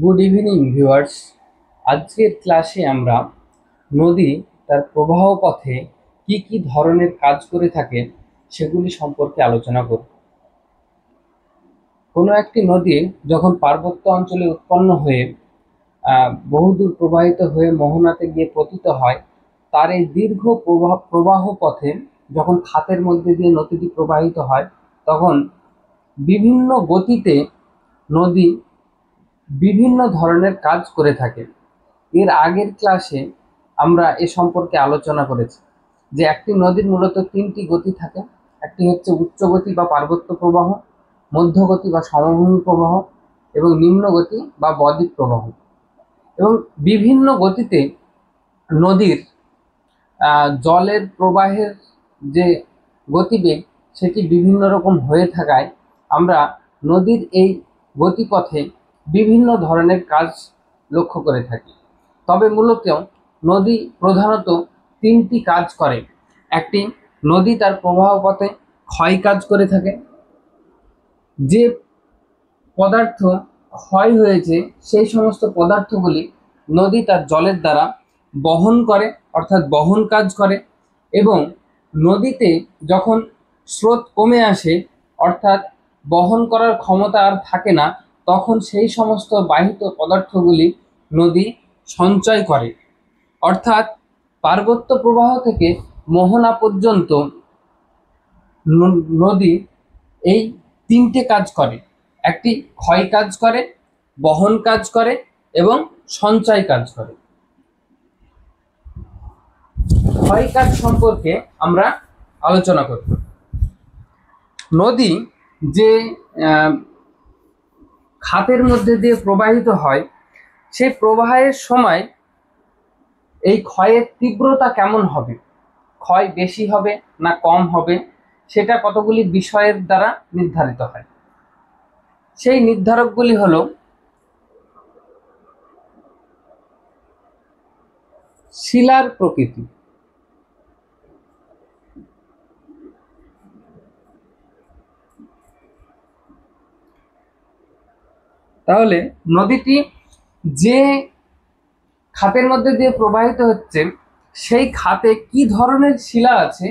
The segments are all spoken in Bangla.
Good evening viewers. আজকের ক্লাসে আমরা নদী তার প্রবাহ পথে কি কি ধরনের কাজ করে থাকে সেগুলি সম্পর্কে আলোচনা করব। কোনো একটি নদী যখন পার্বত্য অঞ্চলে উৎপন্ন হয়ে বহুদূর প্রবাহিত হয়ে মোহনাতে গিয়ে পতিত হয়, তার এই দীর্ঘ প্রবাহ পথে যখন খাতের মধ্যে দিয়ে নদীটি প্রবাহিত হয়, তখন বিভিন্ন গতিতে নদী বিভিন্ন ধরনের কাজ করে থাকে। এর আগের ক্লাসে আমরা এ সম্পর্কে আলোচনা করেছি যে একটি নদীর মূলত তিনটি গতি থাকে। একটি হচ্ছে উচ্চ গতি বা পার্বত্য প্রবাহ, মধ্যগতি বা সমভূমি প্রবাহ এবং নিম্নগতি বা বদ্বীপ প্রবাহ। এবং বিভিন্ন গতিতে নদীর জলের প্রবাহের যে গতিবেগ সেটি বিভিন্ন রকম হয়ে থাকায় আমরা নদীর এই গতিপথে বিভিন্ন ধরনের কাজ লক্ষ্য করে থাকি। তবে মূলত নদী প্রধানত তিনটি কাজ করে। একটি, নদী তার প্রবাহ পথে ক্ষয় কাজ করে থাকে। যে পদার্থ ক্ষয় হয়েছে সেই সমস্ত পদার্থগুলি নদী তার জলের দ্বারা বহন করে, অর্থাৎ বহন কাজ করে। এবং নদীতে যখন স্রোত কমে আসে, অর্থাৎ বহন করার ক্ষমতা আর থাকে না, তখন সেই সমস্ত বাহিত পদার্থগুলি নদী সঞ্চয় করে। অর্থাৎ পার্বত্য প্রবাহ থেকে মোহনা পর্যন্ত নদী এই তিনটে কাজ করে। একটি ক্ষয় কাজ করে, বহন কাজ করে এবং সঞ্চয় কাজ করে। ক্ষয় কাজ সম্পর্কে আমরা আলোচনা করব। নদী যে খাতের মধ্যে দিয়ে প্রবাহিত হয়, সেই প্রবাহের সময় এই ক্ষয়ের তীব্রতা কেমন হবে, ক্ষয় বেশি হবে না কম হবে, সেটা কতগুলি বিষয়ের দ্বারা নির্ধারিত হয়। সেই নির্ধারকগুলি হলো শিলার প্রকৃতি, তাহলে নদীটি যে খাতের মধ্যে দিয়ে প্রবাহিত হচ্ছে সেই খাতে কি ধরনের শিলা আছে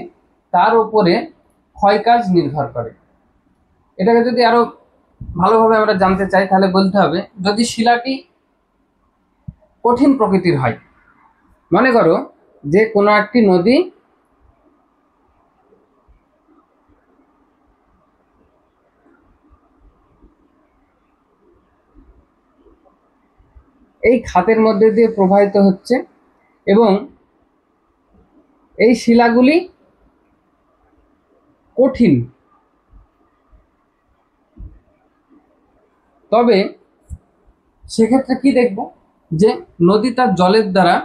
তার উপরে ক্ষয়কাজ নির্ভর করে। এটাকে যদি আরো ভালোভাবে আমরা জানতে চাই তাহলে বলতে হবে, যদি শিলাটি কঠিন প্রকৃতির হয়, মনে করো যে কোনো একটি নদী এই খাতের মধ্যে দিয়ে প্রবাহিত হচ্ছে এবং এই শিলাগুলি কঠিন, তবে সেক্ষেত্রে কি দেখব যে নদী তার জলের দ্বারা,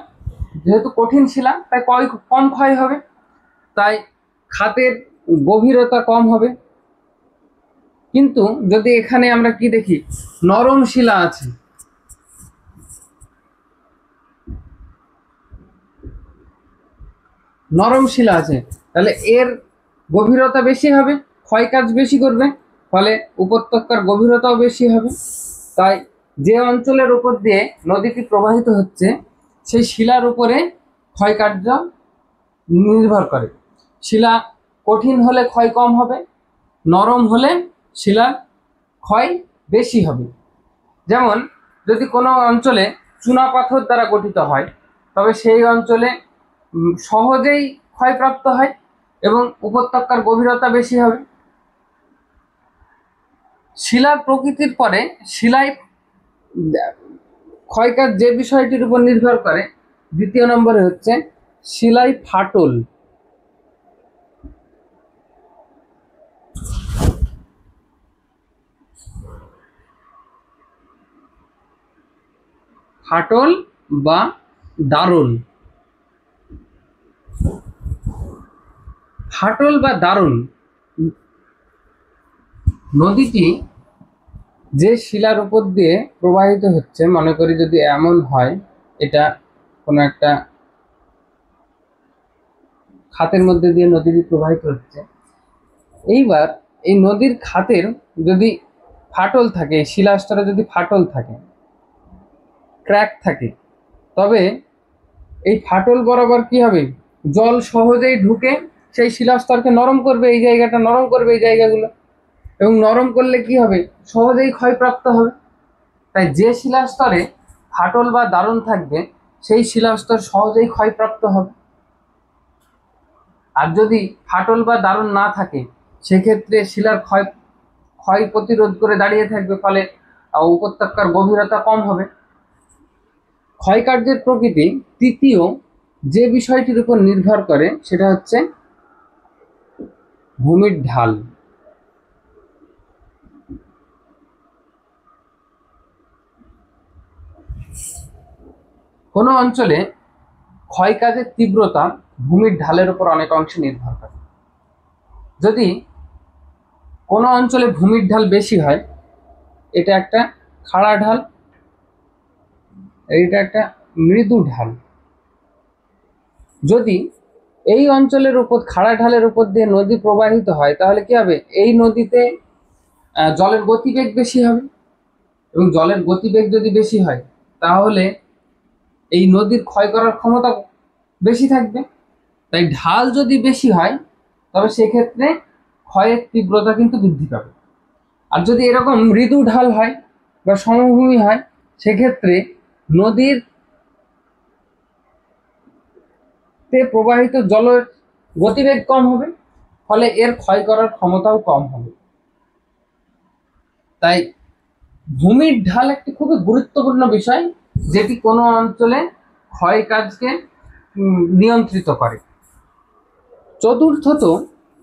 যেহেতু কঠিন শিলা তাই কম ক্ষয় হবে, তাই খাতের গভীরতা কম হবে। কিন্তু যদি এখানে আমরা কি দেখি, নরম শিলা আছে, নরম শিলা আছে, তাহলে এর গভীরতা বেশি হবে, ক্ষয় কাজ বেশি করবে, ফলে উপত্যকার গভীরতাও বেশি হবে। তাই যে অঞ্চলের উপর দিয়ে নদীটি প্রবাহিত হচ্ছে সেই শিলার উপরে ক্ষয়কার্য নির্ভর করে। শিলা কঠিন হলে ক্ষয় কম হবে, নরম হলে শিলার ক্ষয় বেশি হবে। যেমন যদি কোনো অঞ্চলে চুনাপাথর দ্বারা গঠিত হয়, তবে সেই অঞ্চলে সহজেই ক্ষয়প্রাপ্ত হয় এবং উপত্যকার গভীরতা বেশি হবে। শিলার প্রকৃতির পরে শিলায় ক্ষয়কাজ যে বিষয়টির উপর নির্ভর করে, দ্বিতীয় নম্বরে হচ্ছে শিলায় ফাটল। ফাটল বা দারুণ। ফাটল বা দারুণ নদীটি যে শিলার উপর দিয়ে প্রবাহিত হচ্ছে, মনে করি যদি এমন হয় এটা কোনো একটা খাতের মধ্যে দিয়ে নদীটি প্রবাহিত হচ্ছে, এইবার এই নদীর খাতের যদি ফাটল থাকে, শিলাস্তরে যদি ফাটল থাকে, ক্র্যাক থাকে, তবে এই ফাটল বরাবর কি হবে, জল সহজেই ঢুকে সেই শিলাস্তরকে নরম করবে, এই জায়গাটা নরম করবে, এই জায়গাগুলো, এবং নরম করলে কি হবে, সহজেই ক্ষয়প্রাপ্ত হবে। তাই যে শিলাস্তরে ফাটল বা দারুণ থাকবে সেই শিলাস্তর সহজেই ক্ষয়প্রাপ্ত হবে। আর যদি ফাটল বা দারুণ না থাকে সেক্ষেত্রে শিলার ক্ষয় প্রতিরোধ করে দাঁড়িয়ে থাকবে, ফলে উপত্যকার গভীরতা কম হবে। ক্ষয়কার্যের প্রকৃতি তৃতীয় যে বিষয়টির উপর নির্ভর করে সেটা হচ্ছে ভূমির ঢাল। কোনো অঞ্চলে ক্ষয়কাজের তীব্রতা ভূমির ঢালের উপর অনেক অংশে নির্ভর করে। যদি কোনো অঞ্চলে ভূমির ঢাল বেশি হয়, এটা একটা খাড়া ঢাল, এটা একটা মৃদু ঢাল। যদি এই অঞ্চলের উপর খাড়া ঢালের উপর দিয়ে নদী প্রবাহিত হয় তাহলে কি হবে, এই নদীতে জলের গতিবেগ বেশি হবে, এবং জলের গতিবেগ যদি বেশি হয় তাহলে এই নদীর ক্ষয় করার ক্ষমতা বেশি থাকবে। তাই ঢাল যদি বেশি হয় তবে সেক্ষেত্রে ক্ষয়ের তীব্রতা কিন্তু বৃদ্ধি পাবে। আর যদি এরকম মৃদু ঢাল হয় বা সমভূমি হয় সেক্ষেত্রে নদীর প্রবাহিত জলের গতিবেগ কম হবে, ফলে এর ক্ষয় করার ক্ষমতাও কম হবে। তাই ভূমির ঢাল একটি খুবই গুরুত্বপূর্ণ বিষয়, যেটি কোনো অঞ্চলে ক্ষয় কাজকে নিয়ন্ত্রিত করে। চতুর্থত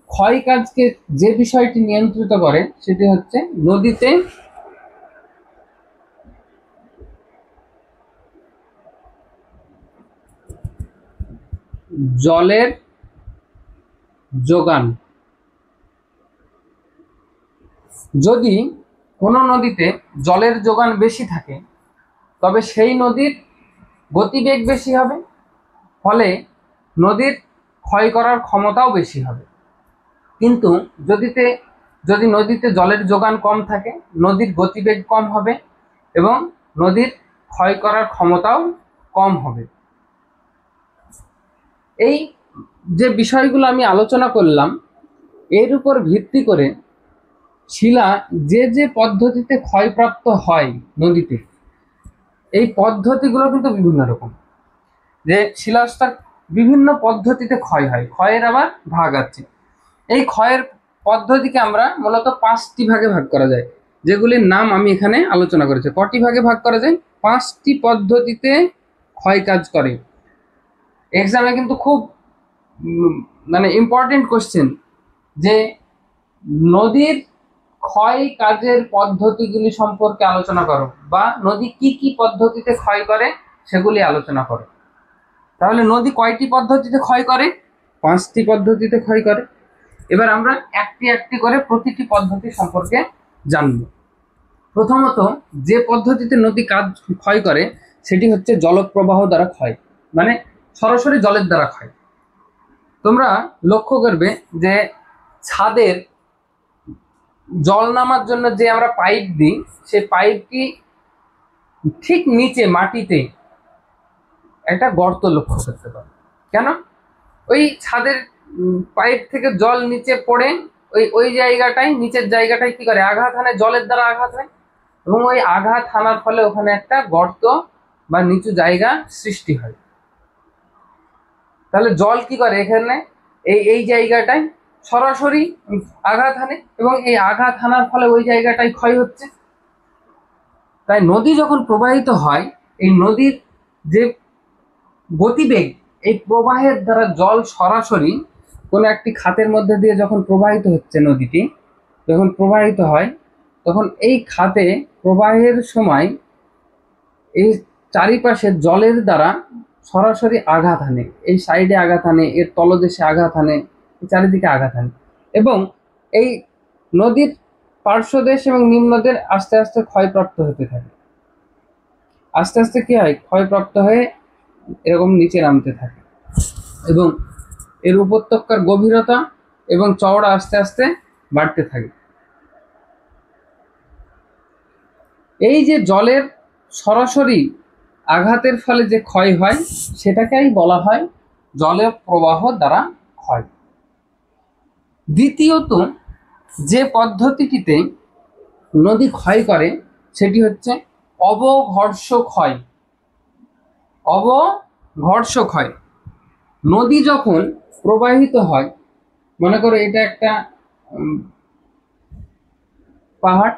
ক্ষয় কাজকে যে বিষয়টি নিয়ন্ত্রিত করে সেটি হচ্ছে নদীতে জলের যোগান। যদি কোনো নদীতে জলের যোগান বেশি থাকে তবে সেই নদীর গতিবেগ বেশি হবে, ফলে নদীর ক্ষয় করার ক্ষমতাও বেশি হবে। কিন্তু যদি নদীতে জলের যোগান কম থাকে, নদীর গতিবেগ কম হবে এবং নদীর ক্ষয় করার ক্ষমতাও কম হবে। এই যে বিষয়গুলো আমি আলোচনা করলাম এর উপর ভিত্তি করে শিলা যে যে পদ্ধতিতে ক্ষয়প্রাপ্ত হয় নদীতে, এই পদ্ধতিগুলো কিন্তু বিভিন্ন রকম। যে শিলাস্তর বিভিন্ন পদ্ধতিতে ক্ষয় হয়, ক্ষয়ের আবার ভাগ আছে। এই ক্ষয়ের পদ্ধতিকে আমরা মূলত 5টি ভাগে ভাগ করা যায়, যেগুলির নাম আমি এখানে আলোচনা করেছি। কটি ভাগে ভাগ করা যায়? 5টি পদ্ধতিতে ক্ষয় কাজ করে। এক্সামে কিন্তু খুব মানে ইম্পর্টেন্ট কোশ্চেন, যে নদীর ক্ষয় কাজের পদ্ধতিগুলি সম্পর্কে আলোচনা করো, বা নদী কি কি পদ্ধতিতে ক্ষয় করে সেগুলি আলোচনা করো। তাহলে নদী কয়টি পদ্ধতিতে ক্ষয় করে? 5টি পদ্ধতিতে ক্ষয় করে। এবার আমরা একটি একটি করে প্রতিটি পদ্ধতি সম্পর্কে জানব। প্রথমত যে পদ্ধতিতে নদী ক্ষয় করে সেটি হচ্ছে জলপ্রবাহ দ্বারা ক্ষয়, মানে সরাসরি জলের দ্বারা ক্ষয়। তোমরা লক্ষ্য করবে যে ছাদের জল নামার জন্য যে আমরা পাইপ দিই, সেই পাইপটি ঠিক নিচে মাটিতে একটা গর্ত লক্ষ্য করতে পারো। কেন? ওই ছাদের পাইপ থেকে জল নিচে পড়ে ওই জায়গাটায়, নিচের জায়গাটায় কি করে, আঘাত হানে, জলের দ্বারা আঘাত হয়, এবং ওই আঘাত হানার ফলে ওখানে একটা গর্ত বা নিচু জায়গা সৃষ্টি হয়। তাহলে জল কি করে, এখানে এই জায়গাটায় সরাসরি আঘাত হানে, এবং এই আঘাত হানার ফলে ওই জায়গাটায় ক্ষয় হচ্ছে। তাই নদী যখন প্রবাহিত হয়, এই নদীর যে গতিবেগ, এই প্রবাহের দ্বারা জল সরাসরি কোনো একটি খাতের মধ্যে দিয়ে যখন প্রবাহিত হচ্ছে, নদীটি যখন প্রবাহিত হয় তখন এই খাতে প্রবাহের সময় এই চারিপাশে জলের দ্বারা সরাসরি আঘাত হানে, এই সাইডে আঘাত হানে, এর তলদেশে আঘাত হানে, চারিদিকে আঘাত হানে, এবং এই নদীর পার্শ্বদেশ এবং নিম্নদের আস্তে আস্তে ক্ষয়প্রাপ্ত হতে থাকে। আস্তে আস্তে কি হয়, ক্ষয়প্রাপ্ত হয়ে এরকম নিচে নামতে থাকে, এবং এর উপত্যকার গভীরতা এবং চওড়া আস্তে আস্তে বাড়তে থাকে। এই যে জলের সরাসরি আঘাতের ফলে যে ক্ষয় হয় সেটাকেই বলা হয় জলের প্রবাহ দ্বারা ক্ষয়। দ্বিতীয়ত যে পদ্ধতিটিতে নদী ক্ষয় করে সেটি হচ্ছে অবঘর্ষ ক্ষয়। অবঘর্ষ ক্ষয়, নদী যখন প্রবাহিত হয়, মনে করো এটা একটা পাহাড়,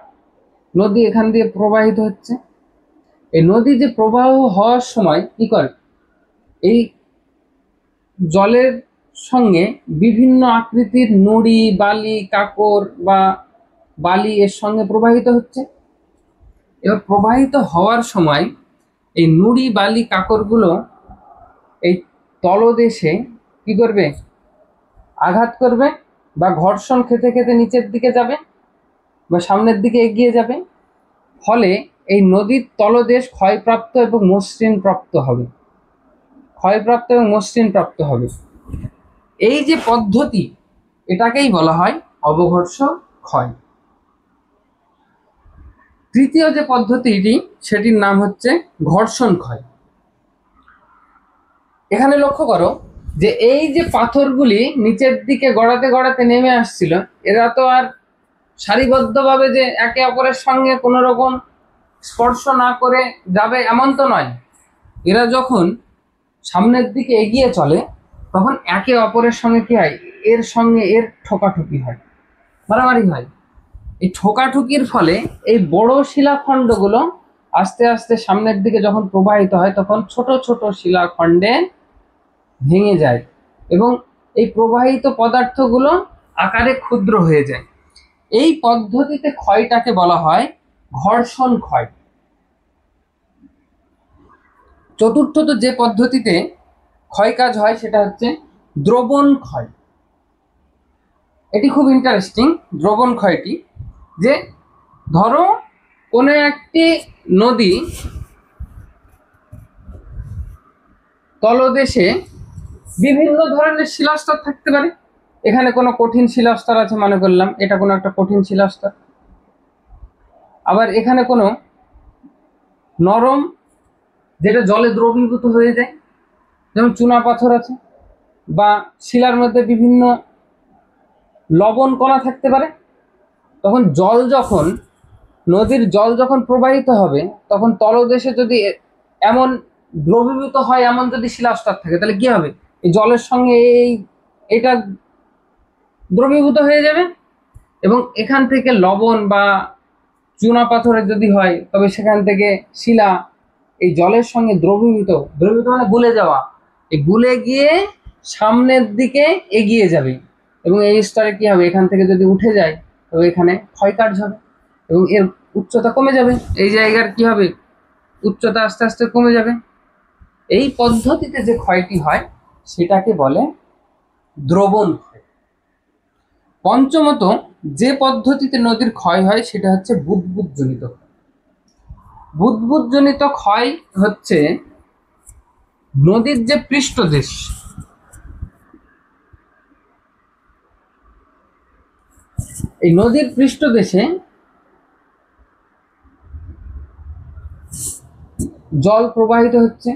নদী এখান দিয়ে প্রবাহিত হচ্ছে। এই নদী যে প্রবাহ হওয়ার সময় কি করে, এই জলের সঙ্গে বিভিন্ন আকৃতির নুড়ি, বালি, কাঁকর বা বালি এর সঙ্গে প্রবাহিত হচ্ছে। এবার প্রবাহিত হওয়ার সময় এই নুড়ি, বালি, কাঁকরগুলো এই তলদেশে কি করবে, আঘাত করবে বা ঘর্ষণ খেতে খেতে নিচের দিকে যাবে বা সামনের দিকে এগিয়ে যাবে। ফলে এই নদীর তলদেশ ক্ষয়প্রাপ্ত এবং মসৃণ প্রাপ্ত হবে, ক্ষয়প্রাপ্ত এবং মসৃণ প্রাপ্ত হবে। এই যে পদ্ধতি, এটাকেই বলা হয় অবঘর্ষ ক্ষয়। তৃতীয় যে পদ্ধতিটি সেটির নাম হচ্ছে ঘর্ষণ ক্ষয়। এখানে লক্ষ্য করো যে এই যে পাথরগুলি নিচের দিকে গড়াতে গড়াতে নেমে আসছিল, এরা তো আর সারিবদ্ধভাবে যে একে অপরের সঙ্গে কোনো রকম স্পর্শ না করে যাবে এমন তো নয়। এরা যখন সামনের দিকে এগিয়ে চলে তখন একে অপরের সঙ্গে কি হয়, এর সঙ্গে এর ঠোকাঠুকি হয়, মারামারি হয়। এই ঠোকাঠুকির ফলে এই বড় শিলাখণ্ডগুলো আস্তে আস্তে সামনের দিকে যখন প্রবাহিত হয় তখন ছোট ছোট শিলাখণ্ডে ভেঙে যায় এবং এই প্রবাহিত পদার্থগুলো আকারে ক্ষুদ্র হয়ে যায়। এই পদ্ধতিতে ক্ষয়টাকে বলা হয় ঘর্ষণ ক্ষয়। চতুর্থত যে পদ্ধতিতে ক্ষয় কাজ হয় সেটা হচ্ছে দ্রবণ ক্ষয়। এটি খুব ইন্টারেস্টিং। দ্রবণ ক্ষয়টি যে ধরো কোনো একটি নদী তলদেশে বিভিন্ন ধরনের শিলাস্তর থাকতে পারে। এখানে কোনো কঠিন শিলাস্তর আছে, মনে করলাম এটা কোনো একটা কঠিন শিলাস্তর। আবার এখানে কোনো নরম, যেটা জলে দ্রবীভূত হয়ে যায়, যেমন চুনা পাথর আছে, বা শিলার মধ্যে বিভিন্ন লবণ কণা থাকতে পারে। তখন নদীর জল যখন প্রবাহিত হবে তখন তলদেশে যদি এমন দ্রবীভূত হয় এমন যদি শিলাস্তর থাকে তাহলে কি হবে, এই জলের সঙ্গে এটা দ্রবীভূত হয়ে যাবে এবং এখান থেকে লবণ বা চুনা পাথরের যদি হয় তবে সেখান থেকে শিলা এই জলের সঙ্গে দ্রবীভূত মানে গুলে যাওয়া, এই গুলে গিয়ে সামনের দিকে এগিয়ে যাবে এবং এই স্তরে কি হবে, এখান থেকে যদি উঠে যায় তবে এখানে ক্ষয়কার্য হবে এবং এর উচ্চতা কমে যাবে। এই জায়গার কি হবে, উচ্চতা আস্তে আস্তে কমে যাবে। এই পদ্ধতিতে যে ক্ষয়টি হয় সেটাকে বলে দ্রবণ ক্ষয়। পঞ্চমত যে পদ্ধতিতে নদীর ক্ষয় হয় সেটা হচ্ছে বুদ্বুদজনিত ক্ষয়। বুদ্বুদজনিত ক্ষয় হচ্ছে নদীর যে পৃষ্ঠদেশ, এই নদীর পৃষ্ঠদেশে জল প্রবাহিত হচ্ছে,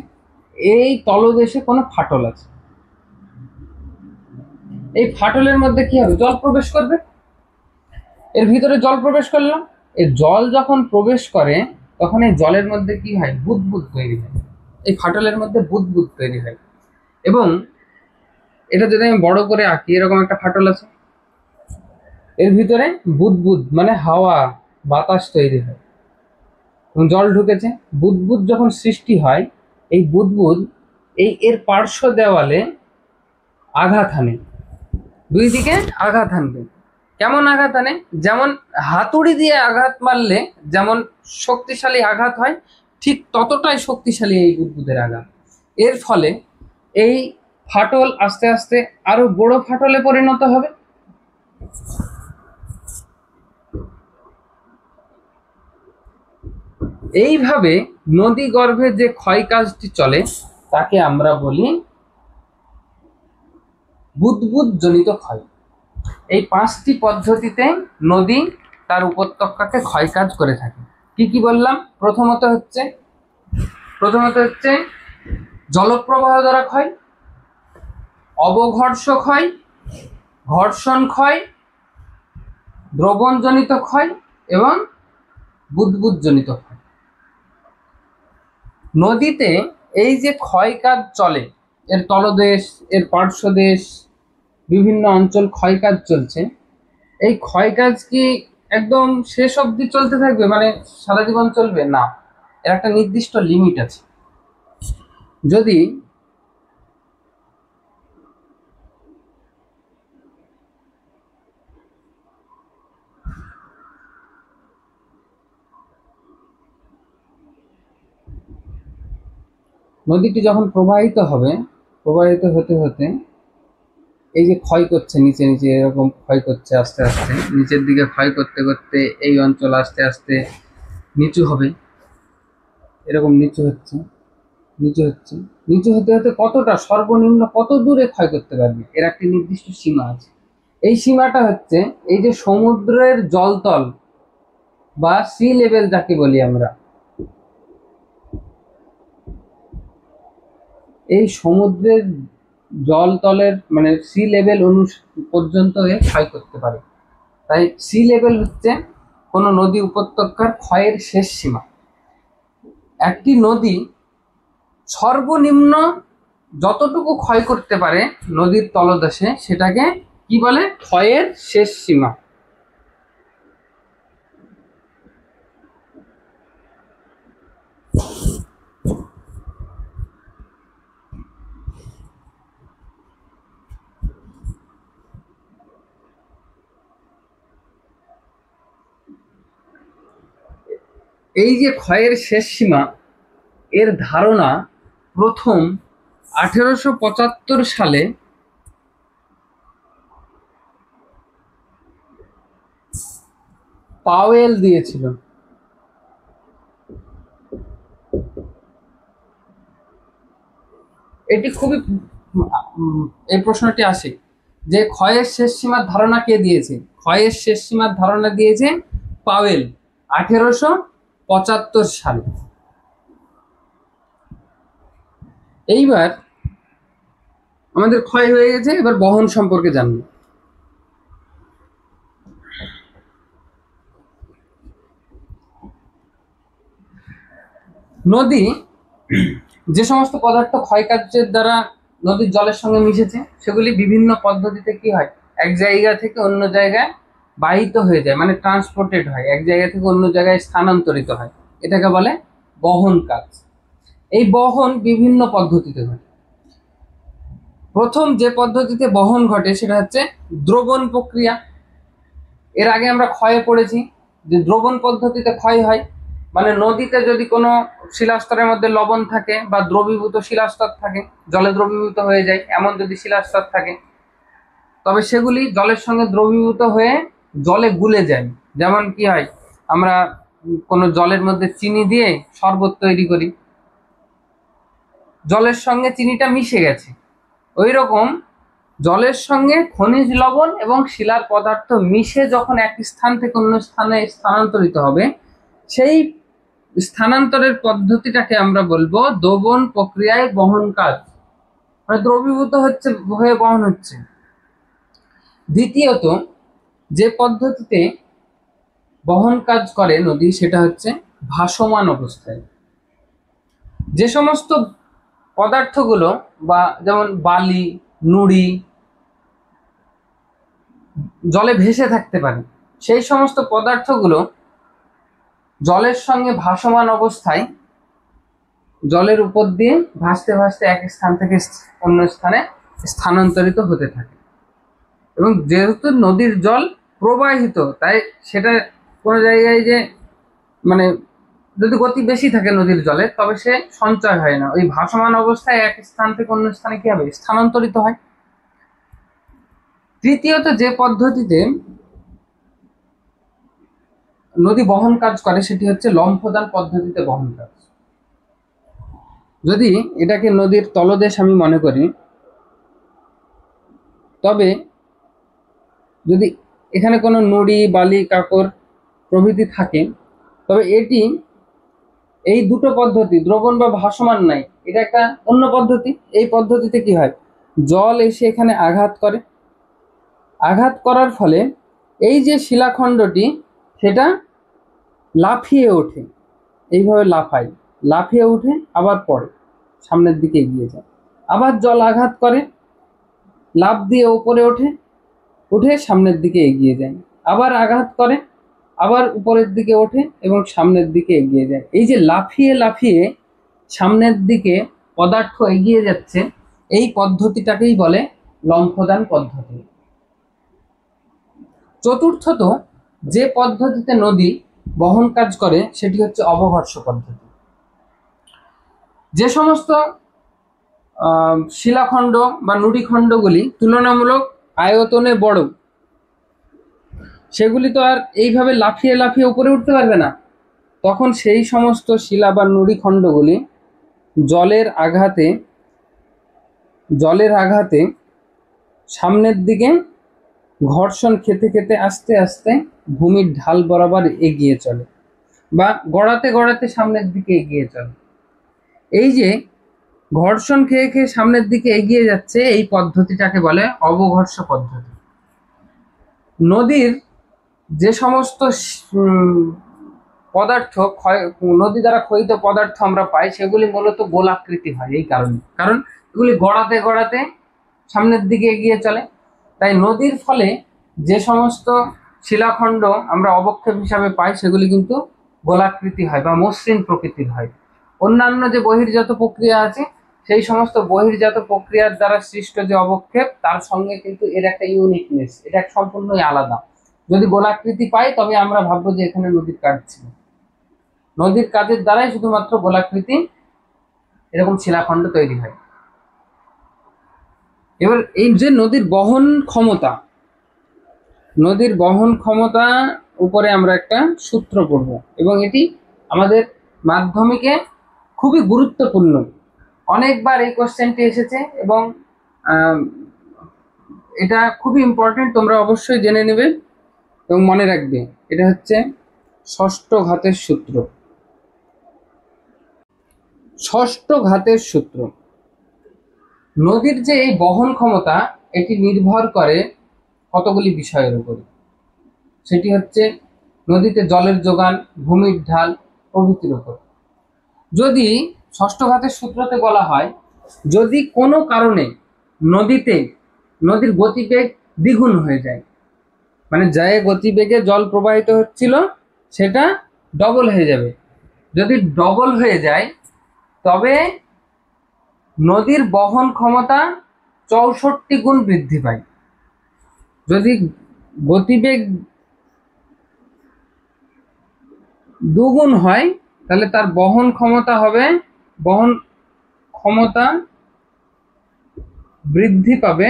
এই তলদেশে কোনো ফাটল আছে, এই ফাটলের মধ্যে কি হবে, জল প্রবেশ করবে, এর ভিতরে জল প্রবেশ করলো। এই জল যখন প্রবেশ করে তখন এই জলের মধ্যে কি হয়, বুদবুদ তৈরি হয়, এই ফাটলের মধ্যে বুদবুদ তৈরি হয়। এবং এটা যদি আমি বড় করে আঁকি, এরকম একটা ফাটল আছে, এর ভিতরে বুদবুদ মানে হাওয়া, বাতাস তৈরি হয় এবং জল ঢুকেছে। বুদবুদ যখন সৃষ্টি হয়, এই বুদবুদ এর পার্শ্ব দেওয়ালে আঘাত হানে, দুই দিকে আঘাত হানবে। কেমন আঘাত হানে, যেমন হাতুড়ি দিয়ে আঘাত মারলে যেমন শক্তিশালী আঘাত হয়, ঠিক ততটাই শক্তিশালী এই বুদবুদের আঘাত। এর ফলে এই ফাটল আস্তে আস্তে আরো বড় ফাটলে পরিণত হবে। এইভাবে নদী গর্ভে যে ক্ষয় কাজটি চলে তাকে আমরা বলি বুদবুদ জনিত ক্ষয়। এই পাঁচটি পদ্ধতিতে নদী তার উপত্যকাকে ক্ষয় কাজ করে থাকে। কি কি বললাম, প্রথমত হচ্ছে প্রথমত হচ্ছে জলপ্রবাহ দ্বারা ক্ষয়, অবঘর্ষ ক্ষয়, ঘর্ষণ ক্ষয়, দ্রবণজনিত ক্ষয় এবং বুদবুদজনিত ক্ষয়। নদীতে এই যে ক্ষয়কাজ চলে, এর তলদেশ, এর পার্শ্বদেশ, বিভিন্ন অঞ্চল ক্ষয়কাজ চলছে, এই ক্ষয়কাজ কি একদম শেষ অবধি চলতে থাকবে, মানে সারা জীবন চলবে? না, এর একটা নির্দিষ্ট লিমিট আছে। যদি নদীটি যখন প্রবাহিত হবে, প্রবাহিত হতে হতে এই যে ক্ষয় করছে, নিচে নিচে এরকম ক্ষয় করছে, আস্তে আস্তে নিচের দিকে ক্ষয় করতে করতে এই অঞ্চল আস্তে আস্তে নিচু হবে, এরকম নিচু হচ্ছে, নিচু হচ্ছে, নিচু হতে হতে কতটা, সর্বনিম্ন কত দূরে ক্ষয় করতে পারবে, এর একটি নির্দিষ্ট সীমা আছে। এই সীমাটা হচ্ছে এই যে সমুদ্রের জলতল বা সি লেভেল যাকে বলি আমরা, এই সমুদ্রের জলতলের মানে সি লেভেল পর্যন্ত এ ক্ষয় করতে পারে। তাই সি লেভেল হচ্ছে কোনো নদী উপত্যকার ক্ষয়ের শেষ সীমা। একটি নদী সর্বনিম্ন যতটুকু ক্ষয় করতে পারে নদীর তলদেশে, সেটাকে কি বলে? ক্ষয়ের শেষ সীমা। এই যে ক্ষয়ের শেষ সীমা, এর ধারণা প্রথম 1875 সালে পাওয়েল দিয়েছিল। এটি খুবই এই প্রশ্নটি আসে যে ক্ষয়ের শেষ সীমার ধারণা কে দিয়েছে? ক্ষয়ের শেষ সীমার ধারণা দিয়েছে পাওয়েল 1875 সালে। এইবার আমাদের ক্ষয় হয়ে গেছে, এবার বহন সম্পর্কে জানবো। নদী যে সমস্ত পদার্থ ক্ষয়কার্যের দ্বারা নদীর জলের সঙ্গে মিশেছে, সেগুলি বিভিন্ন পদ্ধতিতে কি হয়, এক জায়গা থেকে অন্য জায়গায় বাহিত হয়ে যায়, মানে ট্রান্সপোর্টেড হয়, এক জায়গা থেকে অন্য জায়গায় স্থানান্তরিত হয়। এটাকে বলে বহন কাজ। এই বহন বিভিন্ন পদ্ধতিতে ঘটে। প্রথম যে পদ্ধতিতে বহন ঘটে সেটা হচ্ছে দ্রবণ প্রক্রিয়া। এর আগে আমরা ক্ষয়ে পড়েছি যে দ্রবণ পদ্ধতিতে ক্ষয় হয়, মানে নদীতে যদি কোনো শিলাস্তরের মধ্যে লবণ থাকে বা দ্রবীভূত শিলাস্তর থাকে, জলে দ্রবীভূত হয়ে যায় এমন যদি শিলাস্তর থাকে, তবে সেগুলি জলের সঙ্গে দ্রবীভূত হয়ে জলে গুলে যায়। যেমন কি হয়, আমরা কোনো জলের মধ্যে চিনি দিয়ে শরবত তৈরি করি, জলের সঙ্গে চিনিটা মিশে গেছে, ওই রকম জলের সঙ্গে খনিজ লবণ এবং শিলার পদার্থ মিশে যখন এক স্থান থেকে অন্য স্থানে স্থানান্তরিত হবে, সেই স্থানান্তরের পদ্ধতিটাকে আমরা বলবো দ্রবণ প্রক্রিয়ায় বহন কাজ, মানে দ্রবীভূত হচ্ছে, হয়ে বহন হচ্ছে। দ্বিতীয়ত যে পদ্ধতিতে বহন কাজ করে নদী, সেটা হচ্ছে ভাসমান অবস্থায়। যে সমস্ত পদার্থগুলো বা যেমন বালি, নুড়ি জলে ভেসে থাকতে পারে, সেই সমস্ত পদার্থগুলো জলের সঙ্গে ভাসমান অবস্থায় জলের উপর দিয়ে ভাসতে ভাসতে এক স্থান থেকে অন্য স্থানে স্থানান্তরিত হতে থাকে। এবং যেহেতু নদীর জল প্রবাহিত, তাই সেটা কোনো জায়গায় যে মানে যদি গতি বেশি থাকে নদীর জলে, তবে সে সঞ্চয় হয় না, ওই ভাসমান অবস্থায় এক স্থান থেকে অন্য স্থানে কি হবে, স্থানান্তরিত হয়। তৃতীয়ত যে পদ্ধতিতে নদী বহন কাজ করে সেটি হচ্ছে লম্ফদান পদ্ধতিতে বহন কাজ। যদি এটাকে নদীর তলদেশ আমি মনে করি, তবে যদি এখানে কোনো নুড়ি, বালি, কাঁকর প্রভৃতি থাকে, তবে এটি এই দুটো পদ্ধতি, দ্রবণ বা ভাসমান নাই, এটা একটা অন্য পদ্ধতি। এই পদ্ধতিতে কি হয়, জল এসে এখানে আঘাত করে, আঘাত করার ফলে এই যে শিলাখণ্ডটি সেটা লাফিয়ে ওঠে, এইভাবে লাফায়, লাফিয়ে উঠে আবার পড়ে, সামনের দিকে এগিয়ে যায়। আবার জল আঘাত করে, লাফ দিয়ে উপরে ওঠে, উঠে সামনের দিকে এগিয়ে যায়। আবার আঘাত করে, আবার উপরের দিকে ওঠে এবং সামনের দিকে এগিয়ে যায়। এই যে লাফিয়ে লাফিয়ে সামনের দিকে পদার্থ এগিয়ে যাচ্ছে, এই পদ্ধতিটাকেই বলে লম্ফদান পদ্ধতি। চতুর্থত যে পদ্ধতিতে নদী বহন কাজ করে সেটি হচ্ছে অবঘর্ষ পদ্ধতি। যে সমস্ত শিলাখণ্ড বা নুড়িখণ্ডগুলি তুলনামূলক আয়তনে বড়, সেগুলি তো আর এইভাবে লাফিয়ে লাফিয়ে উপরে উঠতে পারবে না, তখন সেই সমস্ত শিলা বা নুড়িখণ্ডগুলি জলের আঘাতে সামনের দিকে ঘর্ষণ খেতে খেতে আস্তে আস্তে ভূমির ঢাল বরাবর এগিয়ে চলে বা গড়াতে গড়াতে সামনের দিকে এগিয়ে চলে। এই যে ঘর্ষণ খেয়ে খেয়ে সামনের দিকে এগিয়ে যাচ্ছে, এই পদ্ধতিটাকে বলে অবঘর্ষ পদ্ধতি। নদীর যে সমস্ত পদার্থ নদী দ্বারা ক্ষয়িত পদার্থ আমরা পাই, সেগুলি মূলত গোলাকৃতি হয় এই কারণে, কারণ এগুলি গড়াতে গড়াতে সামনের দিকে এগিয়ে চলে। তাই নদীর ফলে যে সমস্ত শিলাখণ্ড আমরা অবক্ষেপ হিসাবে পাই সেগুলি কিন্তু গোলাকৃতি হয় বা মসৃণ প্রকৃতির হয়। অন্যান্য যে বহির্জাত প্রক্রিয়া আছে, সেই সমস্ত বহির্জাত প্রক্রিয়ার দ্বারা সৃষ্ট যে অবক্ষেপ, তার সঙ্গে কিন্তু এর একটা ইউনিকনেস, এটা সম্পূর্ণই আলাদা। যদি গোলাকৃতি পাই তবে আমরা ভাববো যে এখানে নদীর কাজ ছিল। নদীর কাজের দ্বারাই শুধুমাত্র গোলাকৃতি এরকম শিলাখণ্ড তৈরি হয়। এবার এই যে নদীর বহন ক্ষমতা, নদীর বহন ক্ষমতা উপরে আমরা একটা সূত্র পড়ব এবং এটি আমাদের মাধ্যমিকে খুবই গুরুত্বপূর্ণ। অনেকবার এই কোশ্চেনটি এসেছে এবং এটা খুবই ইম্পর্টেন্ট, তোমরা অবশ্যই জেনে নেবে এবং মনে রাখবে। এটা হচ্ছে ষষ্ঠ ঘাতের সূত্র। ষষ্ঠ ঘাতের সূত্র। নদীর যে এই বহন ক্ষমতা, এটি নির্ভর করে কতগুলি বিষয়ের উপর। সেটি হচ্ছে নদীতে জলের যোগান, ভূমির ঢাল প্রভৃতির উপর। যদি ষষ্ঠ ঘাতের সূত্রতে বলা হয়, যদি কোনো কারণে নদীর গতিবেগ দ্বিগুণ হয়ে যায়, মানে যে গতিবেগে জল প্রবাহিত হচ্ছিল সেটা ডবল হয়ে যাবে। যদি ডবল হয়ে যায় তবে নদীর বহন ক্ষমতা 64 গুণ বৃদ্ধি পায়। যদি গতিবেগ দুগুণ হয় তাহলে তার বহন ক্ষমতা বৃদ্ধি পাবে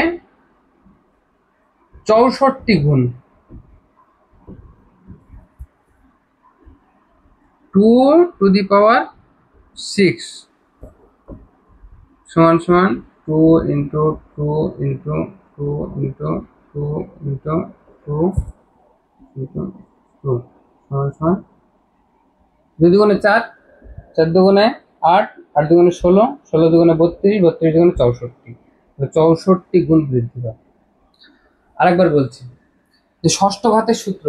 64 গুণ, 2⁶ সমান সমান 2 × 2 × 2 × 2 × 2 × 2 সমান সমান 2 দুগুণে 4, 4 দুগুণে 8, 8 দুগুণে 16, 16 দুগুণে 32, 32 দুগুণে 64, 64 গুণ বৃদ্ধি পায়। আরেকবার বলছি যে ষষ্ঠ ঘাতের সূত্র,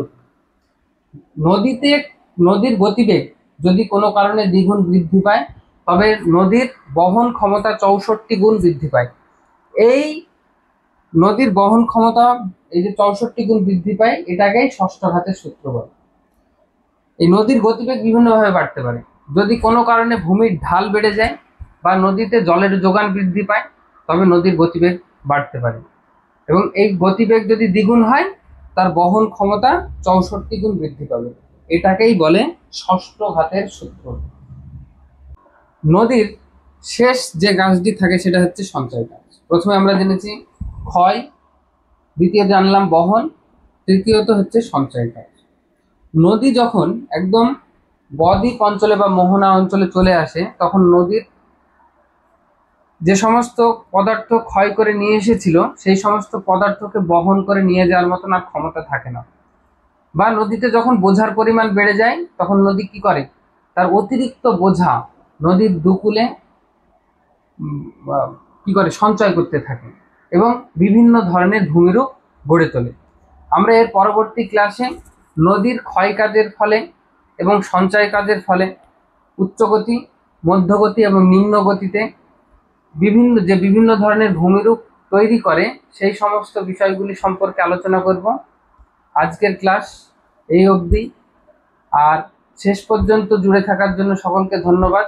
নদীর গতিবেগ যদি কোনো কারণে দ্বিগুণ বৃদ্ধি পায় তবে নদীর বহন ক্ষমতা 64 গুণ বৃদ্ধি পায়। এই নদীর বহন ক্ষমতা এই যে 64 গুণ বৃদ্ধি পায়, এটাকেই ষষ্ঠ ঘাতের সূত্র বলে। এই নদীর গতিবেগ বিভিন্নভাবে বাড়তে পারে। যদি কোনো কারণে ভূমির ঢাল বেড়ে যায় বা নদীতে জলের যোগান বৃদ্ধি পায় তবে নদীর গতিবেগ বাড়তে পারে, এবং এই গতিবেগ যদি দ্বিগুণ হয় তার বহন ক্ষমতা 64 গুণ বৃদ্ধি পাবে। এটাকেই বলে ষষ্ঠ ঘাতের সূত্র। নদীর শেষ যে কাজটি থাকে সেটা হচ্ছে সঞ্চয় কাজ। প্রথমে আমরা জেনেছি ক্ষয়, দ্বিতীয় জানলাম বহন, তৃতীয়ত হচ্ছে সঞ্চয় কাজ। নদী যখন একদম বদ্বীপ অঞ্চলে বা মোহনা অঞ্চলে চলে আসে, তখন নদীর যে সমস্ত পদার্থ ক্ষয় করে নিয়ে এসেছিল সেই সমস্ত পদার্থকে বহন করে নিয়ে যাওয়ার মতন আর ক্ষমতা থাকে না। বা নদীতে যখন বোঝার পরিমাণ বেড়ে যায় তখন নদী কি করে, তার অতিরিক্ত বোঝা নদীর দুকূলে কি করে সঞ্চয় করতে থাকে এবং বিভিন্ন ধরনের ভূমিরূপ গড়ে তোলে। আমরা এর পরবর্তী ক্লাসে নদীর ক্ষয় কাজের ফলে এবং সঞ্চয় কাজের ফলে উচ্চগতি, মধ্যগতি এবং নিম্ন গতিতে বিভিন্ন ধরনের ভূমিরূপ তৈরি করে সেই সমস্ত বিষয়গুলি সম্পর্কে আলোচনা করব। আজকের ক্লাস এই অবধি। আর শেষ পর্যন্ত জুড়ে থাকার জন্য সকলকে ধন্যবাদ।